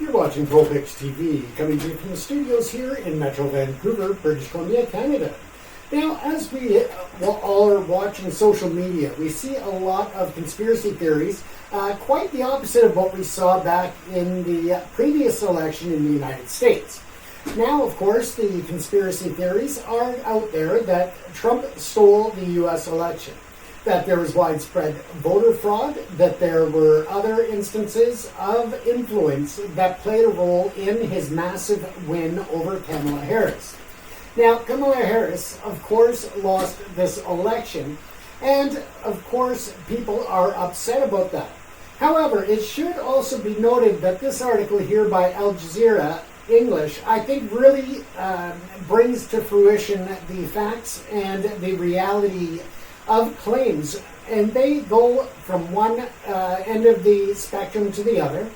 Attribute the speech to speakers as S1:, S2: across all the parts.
S1: You're watching ProPix TV, coming to you from the studios here in Metro Vancouver, British Columbia, Canada. Now, as we all are watching social media, we see a lot of conspiracy theories, quite the opposite of what we saw back in the previous election in the United States. Now, of course, the conspiracy theories are out there that Trump stole the U.S. election, that there was widespread voter fraud, that there were other instances of influence that played a role in his massive win over Kamala Harris. Now, Kamala Harris, of course, lost this election, and of course, people are upset about that. However, it should also be noted that this article here by Al Jazeera English, I think, really brings to fruition the facts and the reality of claims, and they go from one end of the spectrum to the other.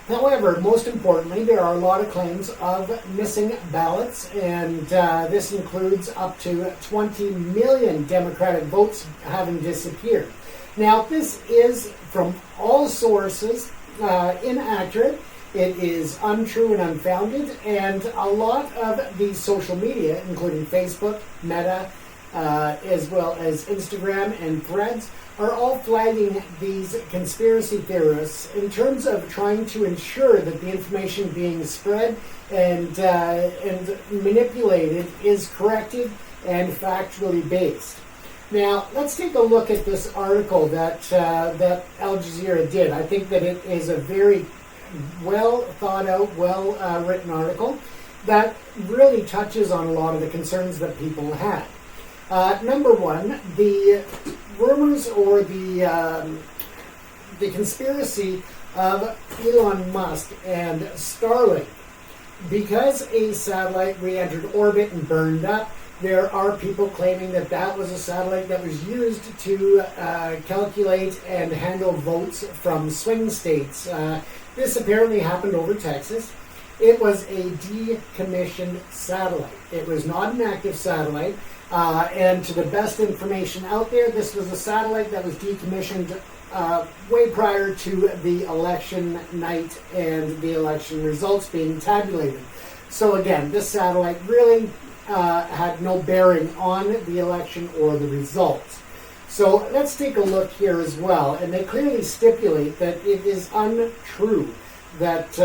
S1: However, most importantly, there are a lot of claims of missing ballots, and this includes up to 20 million Democratic votes having disappeared. Now, this is from all sources inaccurate. It is untrue and unfounded, and a lot of the social media, including Facebook, Meta, as well as Instagram and Threads, are all flagging these conspiracy theorists in terms of trying to ensure that the information being spread and manipulated is corrected and factually based. Now, let's take a look at this article that Al Jazeera did. I think that it is a very well thought out, well written article that really touches on a lot of the concerns that people had. Number one, the rumors or the conspiracy of Elon Musk and Starlink. Because a satellite re-entered orbit and burned up, there are people claiming that that was a satellite that was used to calculate and handle votes from swing states. This apparently happened over Texas. It was a decommissioned satellite. It was not an active satellite. And to the best information out there, this was a satellite that was decommissioned way prior to the election night and the election results being tabulated. So again, this satellite really had no bearing on the election or the results. So let's take a look here as well. And they clearly stipulate that it is untrue that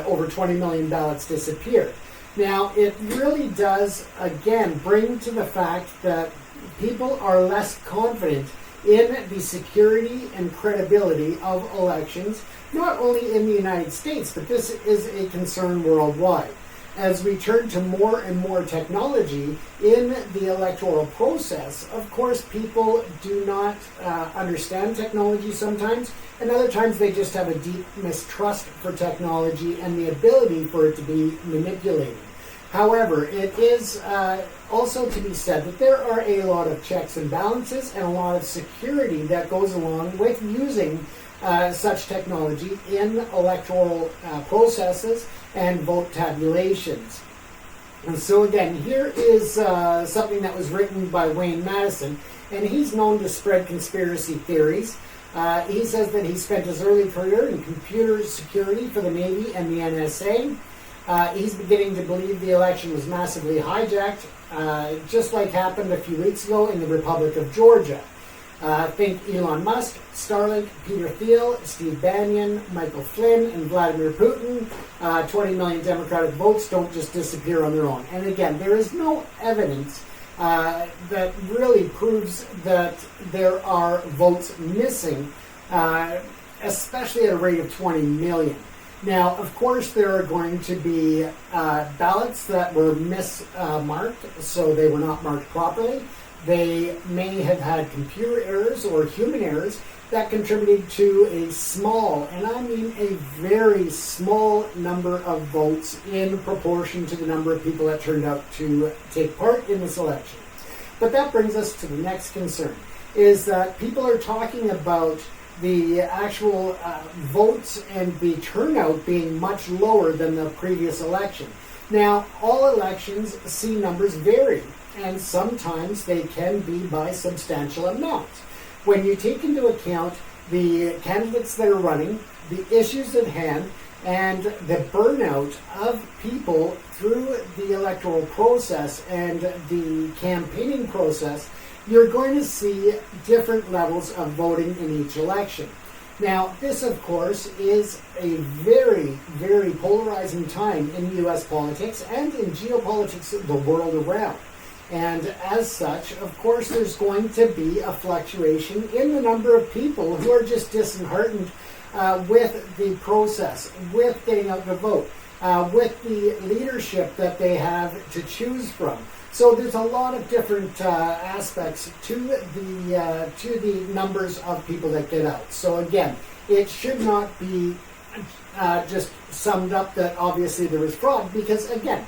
S1: over 20 million ballots disappeared. Now, it really does, again, bring to the fact that people are less confident in the security and credibility of elections, not only in the United States, but this is a concern worldwide. As we turn to more and more technology in the electoral process, of course, people do not understand technology sometimes, and other times they just have a deep mistrust for technology and the ability for it to be manipulated. However, it is also to be said that there are a lot of checks and balances and a lot of security that goes along with using such technology in electoral processes and vote tabulations. And so again, here is something that was written by Wayne Madison, and he's known to spread conspiracy theories. He says that he spent his early career in computer security for the Navy and the NSA. He's beginning to believe the election was massively hijacked, just like happened a few weeks ago in the Republic of Georgia. Think Elon Musk, Starlink, Peter Thiel, Steve Bannon, Michael Flynn, and Vladimir Putin. 20 million Democratic votes don't just disappear on their own. And again, there is no evidence that really proves that there are votes missing, especially at a rate of 20 million. Now, of course, there are going to be ballots that were mismarked, so they were not marked properly. They may have had computer errors or human errors that contributed to a small, and I mean a very small number of votes in proportion to the number of people that turned out to take part in this election. But that brings us to the next concern, is that people are talking about the actual votes and the turnout being much lower than the previous election. Now, all elections see numbers vary, and sometimes they can be by substantial amounts. When you take into account the candidates that are running, the issues at hand, and the burnout of people through the electoral process and the campaigning process, you're going to see different levels of voting in each election. Now, this, of course, is a very, very polarizing time in U.S. politics and in geopolitics the world around. And as such, of course, there's going to be a fluctuation in the number of people who are just disheartened with the process, with getting out to vote, with the leadership that they have to choose from. So there's a lot of different aspects to the numbers of people that get out. So again, it should not be just summed up that obviously there was fraud, because again,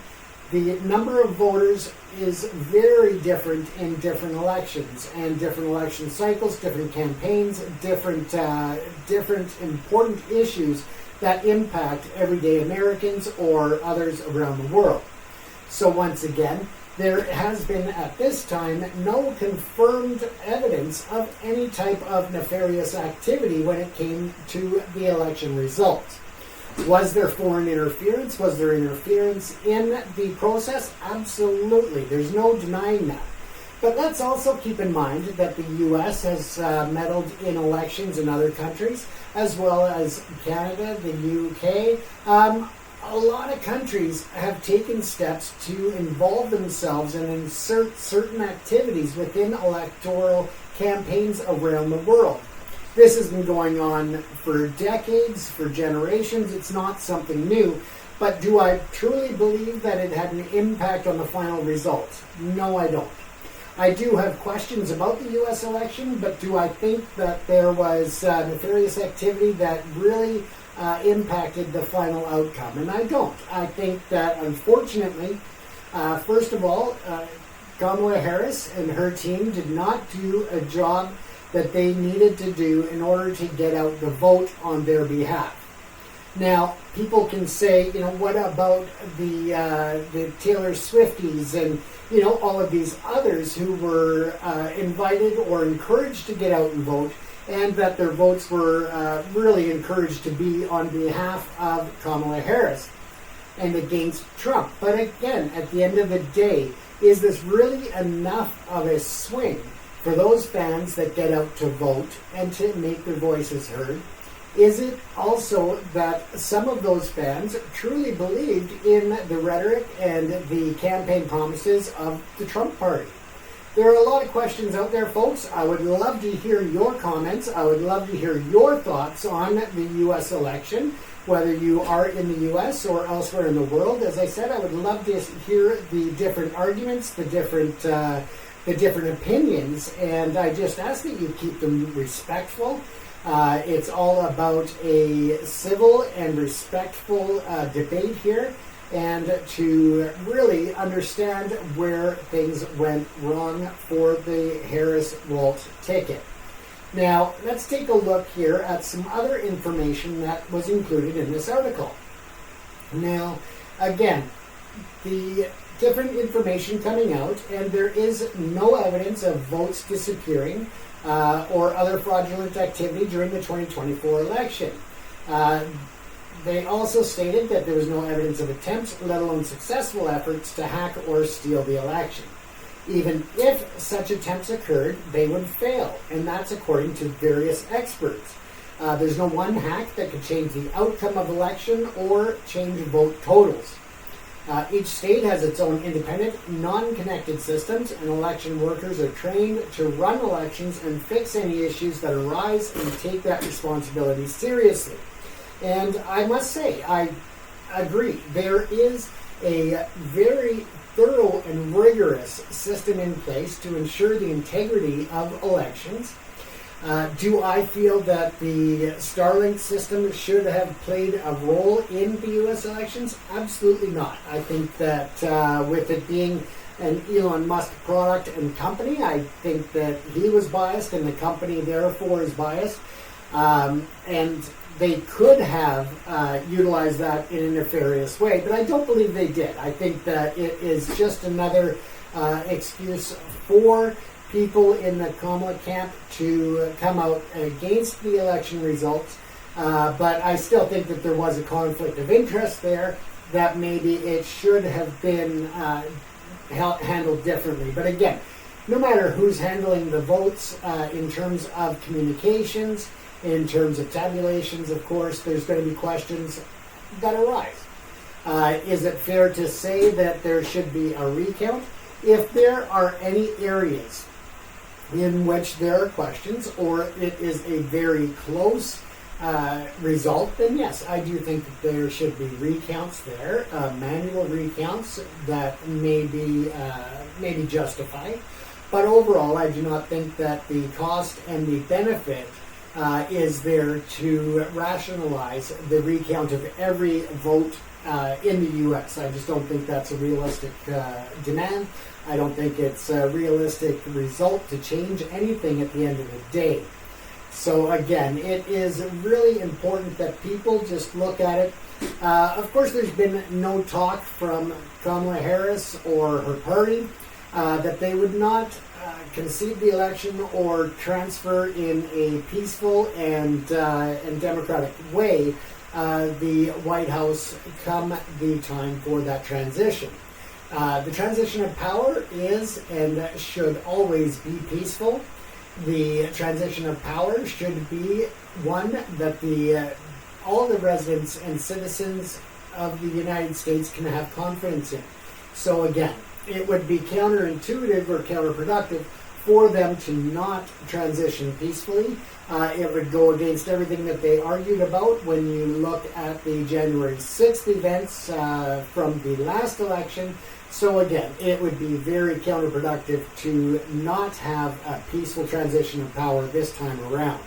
S1: the number of voters is very different in different elections and different election cycles, different campaigns, different important issues that impact everyday Americans or others around the world. So once again, there has been at this time no confirmed evidence of any type of nefarious activity when it came to the election results. Was there foreign interference? Was there interference in the process? Absolutely. There's no denying that. But let's also keep in mind that the U.S. has meddled in elections in other countries, as well as Canada, the U.K. A lot of countries have taken steps to involve themselves and insert certain activities within electoral campaigns around the world. This has been going on for decades, for generations. It's not something new. But do I truly believe that it had an impact on the final results? No, I don't. I do have questions about the U.S. election, but do I think that there was nefarious activity that really impacted the final outcome? And I don't. I think that, unfortunately, first of all, Kamala Harris and her team did not do a job that they needed to do in order to get out the vote on their behalf. Now, people can say, what about the Taylor Swifties and, all of these others who were invited or encouraged to get out and vote, and that their votes were really encouraged to be on behalf of Kamala Harris and against Trump. But again, at the end of the day, is this really enough of a swing for those fans that get out to vote and to make their voices heard? Is it also that some of those fans truly believed in the rhetoric and the campaign promises of the Trump party? There are a lot of questions out there, folks. I would love to hear your comments. I would love to hear your thoughts on the U.S. election, whether you are in the U.S. or elsewhere in the world. As I said, I would love to hear the different arguments, the different opinions, and I just ask that you keep them respectful. It's all about a civil and respectful debate here, and to really understand where things went wrong for the Harris-Walz ticket. Now, let's take a look here at some other information that was included in this article. Now, again, the different information coming out, and there is no evidence of votes disappearing or other fraudulent activity during the 2024 election. They also stated that there was no evidence of attempts, let alone successful efforts, to hack or steal the election. Even if such attempts occurred, they would fail, and that's according to various experts. There's no one hack that could change the outcome of election or change vote totals. Each state has its own independent, non-connected systems, and election workers are trained to run elections and fix any issues that arise and take that responsibility seriously. And I must say, I agree. There is a very thorough and rigorous system in place to ensure the integrity of elections. Do I feel that the Starlink system should have played a role in the U.S. elections? Absolutely not. I think that with it being an Elon Musk product and company, I think that he was biased and the company therefore is biased. And they could have utilized that in a nefarious way, but I don't believe they did. I think that it is just another excuse for people in the Kamala camp to come out against the election results But I still think that there was a conflict of interest there, that maybe it should have been handled differently. But again, no matter who's handling the votes, in terms of communications, in terms of tabulations, of course, there's going to be questions that arise. Is it fair to say that there should be a recount? If there are any areas in which there are questions, or it is a very close result, then yes, I do think that there should be recounts there, manual recounts that may be justified. But overall, I do not think that the cost and the benefit is there to rationalize the recount of every vote in the U.S. I just don't think that's a realistic demand. I don't think it's a realistic result to change anything at the end of the day. So again, it is really important that people just look at it. Of course, there's been no talk from Kamala Harris or her party that they would not concede the election or transfer in a peaceful and democratic way the White House come the time for that transition. The transition of power is and should always be peaceful. The transition of power should be one that all the residents and citizens of the United States can have confidence in. So again, it would be counterintuitive or counterproductive for them to not transition peacefully. It would go against everything that they argued about when you look at the January 6th events from the last election. So again, it would be very counterproductive to not have a peaceful transition of power this time around.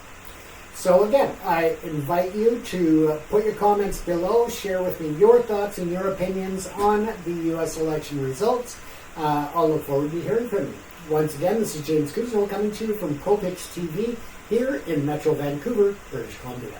S1: So again, I invite you to put your comments below, share with me your thoughts and your opinions on the U.S. election results. I'll look forward to hearing from you. Once again, this is James Cousineau coming to you from ProPix TV here in Metro Vancouver, British Columbia.